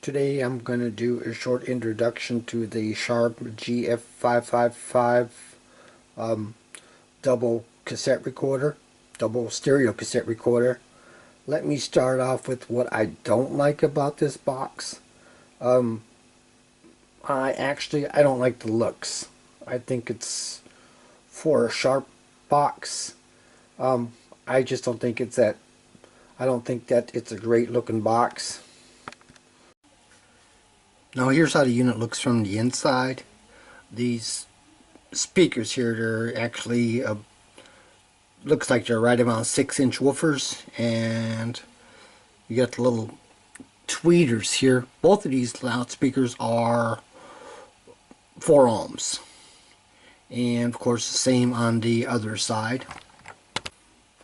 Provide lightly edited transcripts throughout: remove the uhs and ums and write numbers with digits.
Today I'm going to do a short introduction to the Sharp GF-555 double cassette recorder, double stereo cassette recorder. Let me start off with what I don't like about this box. I don't like the looks. I think it's for a Sharp box. I just don't think it's that. I don't think that it's a great looking box. Now here's how the unit looks from the inside. These speakers here, they're actually looks like they're right around 6-inch woofers, and you got the little tweeters here. Both of these loudspeakers are 4 ohms, and of course the same on the other side.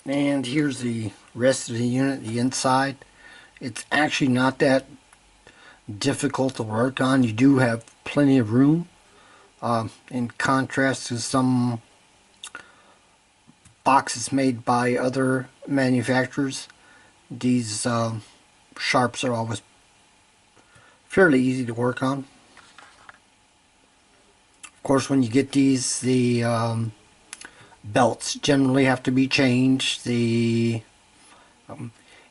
And here's the rest of the unit, the inside. It's actually not that difficult to work on. You do have plenty of room, in contrast to some boxes made by other manufacturers. These Sharps are always fairly easy to work on. Of course, when you get these, the belts generally have to be changed, the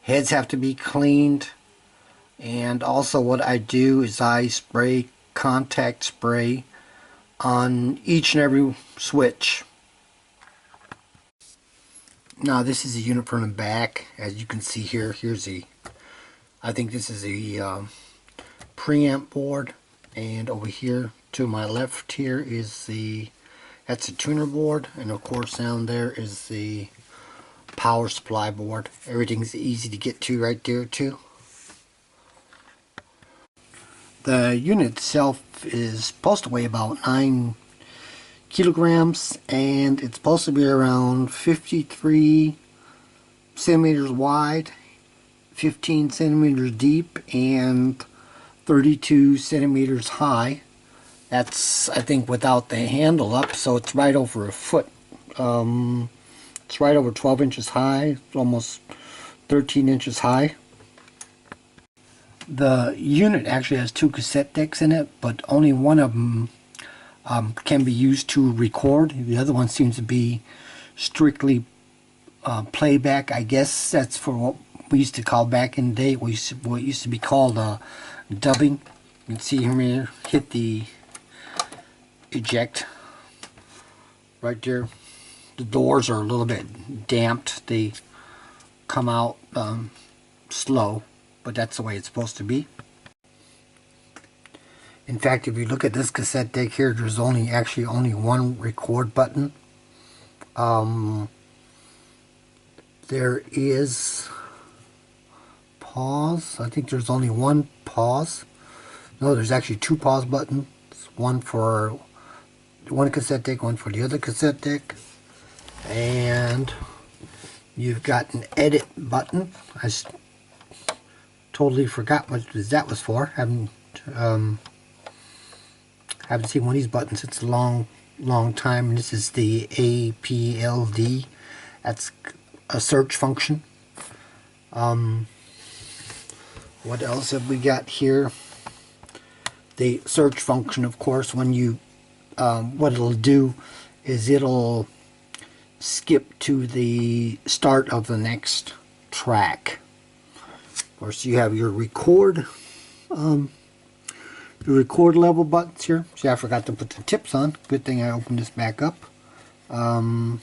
heads have to be cleaned. And also what I do is I spray contact spray on each and every switch. Now this is a unit from the back. As you can see here, I think this is a preamp board, and over here to my left here is that's a tuner board, and of course down there is the power supply board. Everything's easy to get to right there too. The unit itself is supposed to weigh about 9 kilograms, and it's supposed to be around 53 centimeters wide, 15 centimeters deep, and 32 centimeters high. That's, I think, without the handle up, so it's right over a foot. It's right over 12 inches high, it's almost 13 inches high. The unit actually has 2 cassette decks in it, but only one of them can be used to record. The other one seems to be strictly playback. I guess that's for what we used to call back in the day, what used to be called dubbing. You can see here, hit the eject right there. The doors are a little bit damped. They come out slow, but that's the way it's supposed to be. In fact, if you look at this cassette deck here, there's actually only one record button. There is pause. I think there's only one pause. No, there's actually 2 pause buttons. One for one cassette deck, one for the other cassette deck. And you've got an edit button. I totally forgot what that was for. Haven't seen one of these buttons. It's a long time. This is the APLD. That's a search function. What else have we got here? The search function, of course, when you what it'll do is it'll skip to the start of the next track. Of course, you have your record level buttons here. See, I forgot to put the tips on. Good thing I opened this back up. And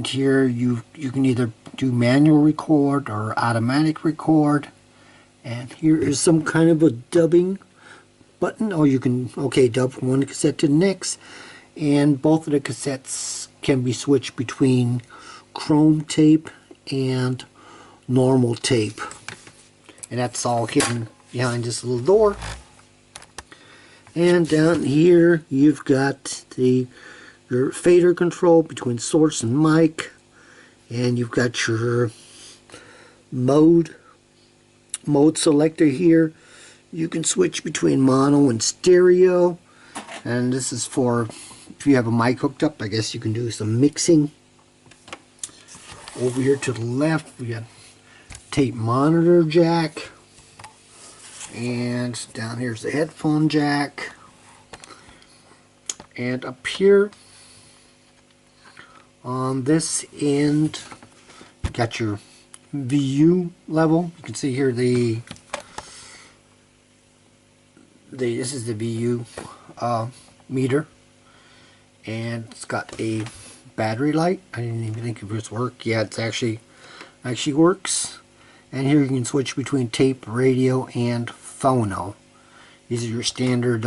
here you can either do manual record or automatic record. And here is some kind of a dubbing button. Oh, you can dub from one cassette to the next. And both of the cassettes can be switched between chrome tape and normal tape, and that's all hidden behind this little door. And down here you've got your fader control between source and mic, and you've got your mode selector here. You can switch between mono and stereo, and this is for if you have a mic hooked up. I guess you can do some mixing. Over here to the left we got tape monitor jack, And down here's the headphone jack. And up here on this end, you got your VU level. You can see here this is the VU meter, and it's got a battery light. I didn't even think it would work. Yeah, it's actually works. And here you can switch between tape, radio, and phono. These are your standard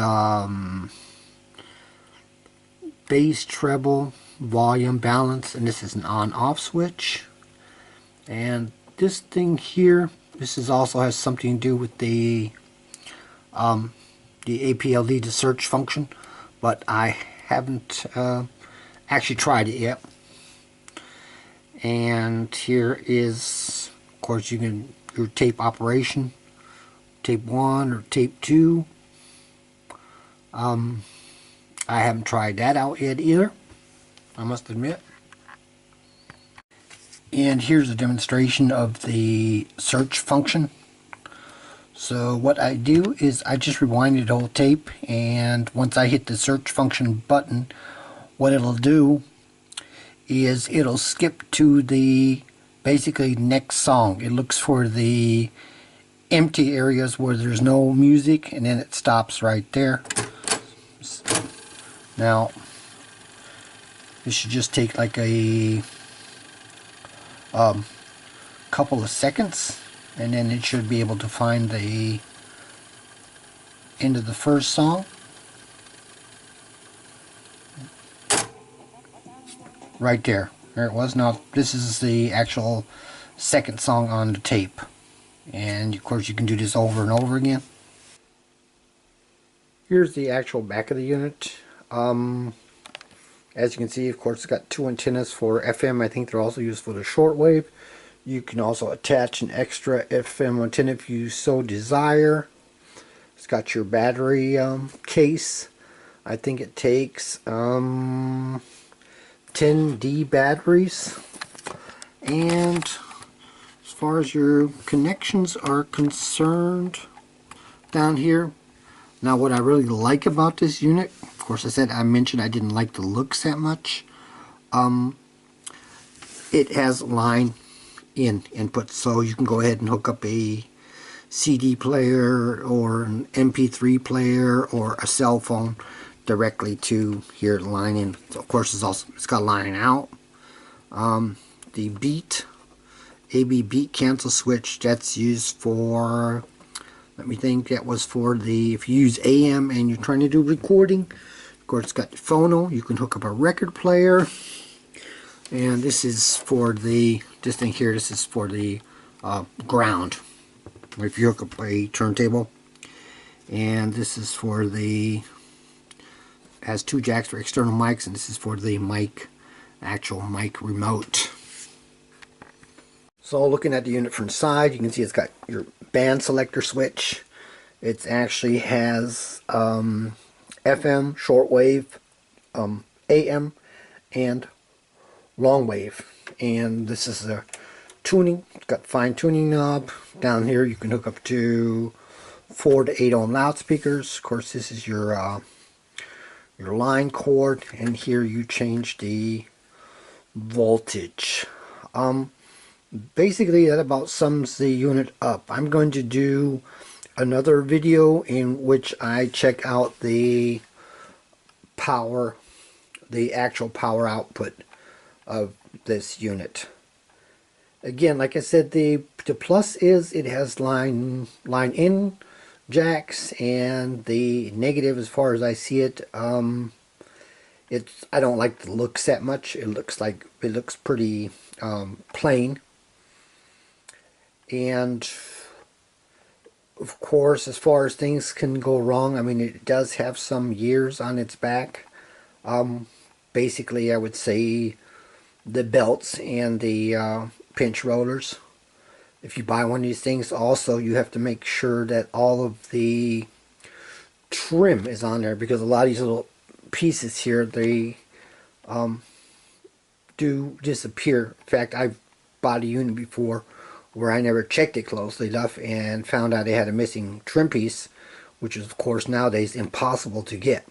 bass, treble, volume, balance, and this is an on-off switch. And this thing here, this also has something to do with the APLD to search function, but I haven't actually tried it yet. And here is, of course, your tape operation, tape 1 or tape 2. I haven't tried that out yet either, I must admit. And here's a demonstration of the search function. So what I do is I just rewind the whole tape, and once I hit the search function button, what it'll do is it'll skip to the basically next song. It looks for the empty areas where there's no music, and then it stops right there. Now this should just take like a couple of seconds, and then it should be able to find the end of the first song. Right there. There it was. Now this is the actual second song on the tape. And of course you can do this over and over again. Here's the actual back of the unit. As you can see, of course, it's got two antennas for FM. I think they're also used for the shortwave. You can also attach an extra FM antenna if you so desire. It's got your battery case. I think it takes 10D batteries. And as far as your connections are concerned, down here, now what I really like about this unit, of course I mentioned I didn't like the looks that much. It has line in input, so you can go ahead and hook up a CD player or an MP3 player or a cell phone directly to here, line in. So of course it's got line out. The beat, AB beat cancel switch, that's used for, let me think, that was for the, if you use AM and you're trying to do recording. Of course it's got phono, you can hook up a record player. And this is for the, this thing here, this is for the ground, if you hook up a turntable. And this is for the, has two jacks for external mics, and this is for the mic, actual mic remote. So looking at the unit from the side, you can see it's got your band selector switch. It actually has FM, shortwave, AM, and long wave. And this is the tuning. It's got fine tuning knob. Down here you can hook up to 4 to 8 ohm loudspeakers. Of course this is your line cord, and here you change the voltage. Basically that about sums the unit up. I'm going to do another video in which I check out the power, the actual power output of this unit. Again, like I said, the plus is it has line in jacks, and the negative, as far as I see it, I don't like the looks that much. It looks pretty plain. And of course, as far as things can go wrong, I mean, it does have some years on its back. Basically, I would say the belts and the pinch rollers. If you buy one of these things, also you have to make sure that all of the trim is on there, because a lot of these little pieces here, they do disappear. In fact, I've bought a unit before where I never checked it closely enough and found out it had a missing trim piece, which is of course nowadays impossible to get.